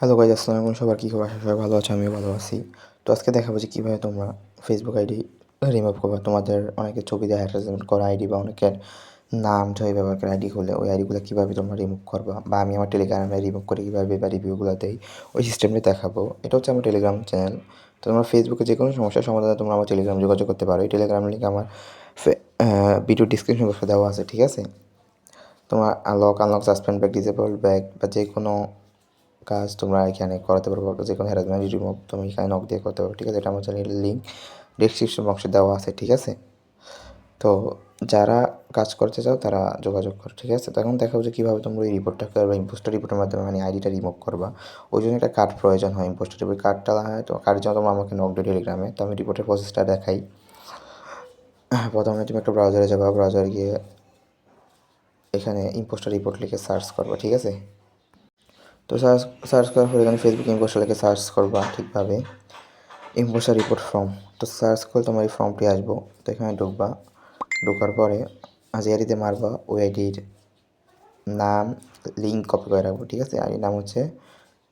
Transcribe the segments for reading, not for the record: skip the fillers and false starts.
Hello guys, আসসালামু আলাইকুম। সবার কী খবর? আশা সবাই ভালো আছে, আমিও ভালো আছি। তো আজকে দেখাবো যে কীভাবে তোমরা ফেসবুক আইডি রিমুভ করবে। তোমাদের অনেকের ছবি দিয়ে হ্যারাসমেন্ট করা আইডি বা অনেকের নাম ছবি ব্যবহার করে আইডি খুলে ওই আইডিগুলো কীভাবে তোমরা রিমুভ করবা, বা আমি আমার টেলিগ্রামে রিমুভ করে কীভাবে বা রিভিউগুলো দেই ওই সিস্টেমটা দেখাবো। এটা হচ্ছে আমার টেলিগ্রাম চ্যানেল। তো তোমরা ফেসবুকে যে কোনো সমস্যার সমাধানে তোমরা আমার টেলিগ্রামে যোগাযোগ করতে পারো। এই টেলিগ্রাম লিঙ্ক আমার ভিডিও ডিসক্রিপশন বক্সে দেওয়া আছে, ঠিক আছে? তোমার unlock suspend back, disable back বা যে কোনো কাজ তোমরা এখানে করাতে পারবো। যে কোনো হ্যারাসমেন্ট রিমুভ তুমি এখানে নক দিয়ে করতে পারো, ঠিক আছে? এটা আমার চ্যানেলের লিঙ্ক ডিসক্রিপশন বক্সে দেওয়া আছে, ঠিক আছে? তো যারা কাজ করতে চাও তারা যোগাযোগ করো, ঠিক আছে? তো এখন দেখাবো যে কীভাবে তোমরা এই রিপোর্টটা করবা। ইম্পোস্টার রিপোর্টের মাধ্যমে মানে আইডিটা রিমুভ করবা। ওই জন্য একটা কার্ড প্রয়োজন হয়, ইম্পোস্টার রিপোর্ট কার্ডটা হয়। তো কার্ডের জন্য তোমরা আমাকে নক দিও টেলিগ্রামে। তো আমি রিপোর্টের প্রসেসটা দেখাই। প্রথমে তুমি একটা ব্রাউজারে যাবা, ব্রাউজারে গিয়ে এখানে ইম্পোস্টার রিপোর্ট লিখে সার্চ করবা, ঠিক আছে? তো সার্চ করার পর এখানে ফেসবুক ইম্পোস্টার লিখে সার্চ করবা ঠিকভাবে, ইম্পোস্টার রিপোর্ট ফর্ম। তো সার্চ করে তোমার এই ফর্মটি আসবো। তো এখানে ঢুকবা, ঢোকার পরে যে আইডিতে মারবা ওই আইডির নাম লিঙ্ক কপি করে রাখবো, ঠিক আছে? আইডির নাম হচ্ছে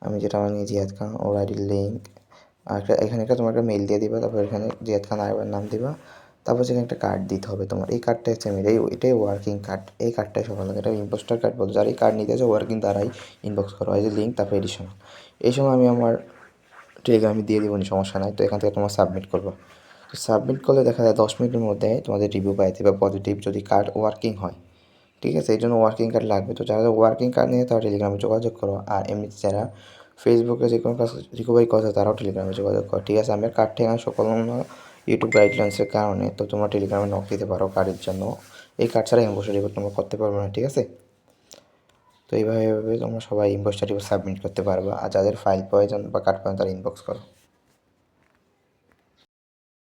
আমি যেটা আমার নিয়ে জিয়াদ খান, ওর আইডির লিঙ্ক। আর এখানে একটা তোমার একটা মেল দিয়ে দিবা, তারপর এখানে জিয়াদ খান আরেকবার নাম দিবা, তারপর সেখানে একটা কার্ড দিতে হবে তোমার। এই কার্ডটা হচ্ছে মেল, এটাই ওয়ার্কিং কার্ড। এই কার্ডটাই সফল লাগে, এটা ইম্পোস্টার কার্ড বলতে। যারা এই কার্ড নিতে আছে ওয়ার্কিং তারাই ইনবক্স করো, এই যে লিঙ্ক তারপর এডিশনাল। এই সময় আমি আমার টেলিগ্রামে দিয়ে দেবো, সমস্যা নাই। তো এখান থেকে তোমার সাবমিট করবো। তো সাবমিট করলে দেখা যায় 10 মিনিটের মধ্যে তোমাদের রিভিউ পাইতে বা পজিটিভ, যদি কার্ড ওয়ার্কিং হয়, ঠিক আছে? এই জন্য ওয়ার্কিং কার্ড লাগবে। তো যারা ওয়ার্কিং কার্ড নিয়ে তারা টেলিগ্রামে যোগাযোগ করো। আর এমনিতে যারা ফেসবুকে যে কোনো কাজ রিকভারি করছে তারাও টেলিগ্রামে যোগাযোগ করো, ঠিক আছে? আমার কার্ড ঠিকানা সকল ইউটিউব গাইডলাইন্সের কারণে তো তোমরা টেলিগ্রামে নক দিতে পারো কার্ডের জন্য। এই কার্ড ছাড়া ইম্পোস্টার রিপোর্ট তোমরা করতে পারবে না, ঠিক আছে? তো এইভাবে তোমরা সবাই ইম্পোস্টার রিপোর্ট সাবমিট করতে পারবা। আর যাদের ফাইল প্রয়োজন বা কার্ড প্রয়োজন তারা ইনবক্স করো।